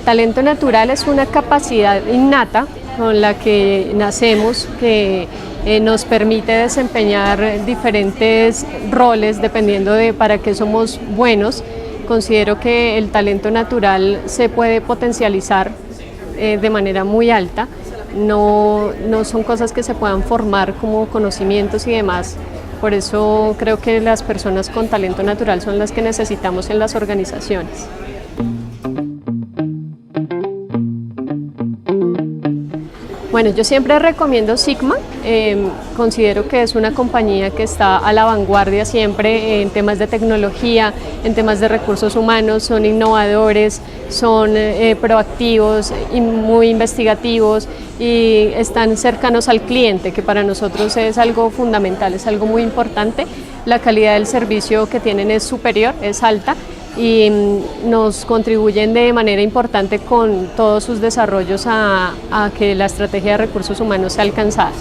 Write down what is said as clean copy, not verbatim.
talento natural es una capacidad innata con la que nacemos que nos permite desempeñar diferentes roles dependiendo de para qué somos buenos. Considero que el talento natural se puede potencializar de manera muy alta. No son cosas que se puedan formar como conocimientos y demás. Por eso creo que las personas con talento natural son las que necesitamos en las organizaciones. Bueno, yo siempre recomiendo Sigma, considero que es una compañía que está a la vanguardia siempre en temas de tecnología, en temas de recursos humanos, son innovadores, son proactivos y muy investigativos y están cercanos al cliente, que para nosotros es algo fundamental, es algo muy importante. La calidad del servicio que tienen es superior, es alta, y nos contribuyen de manera importante con todos sus desarrollos a que la estrategia de recursos humanos sea alcanzada.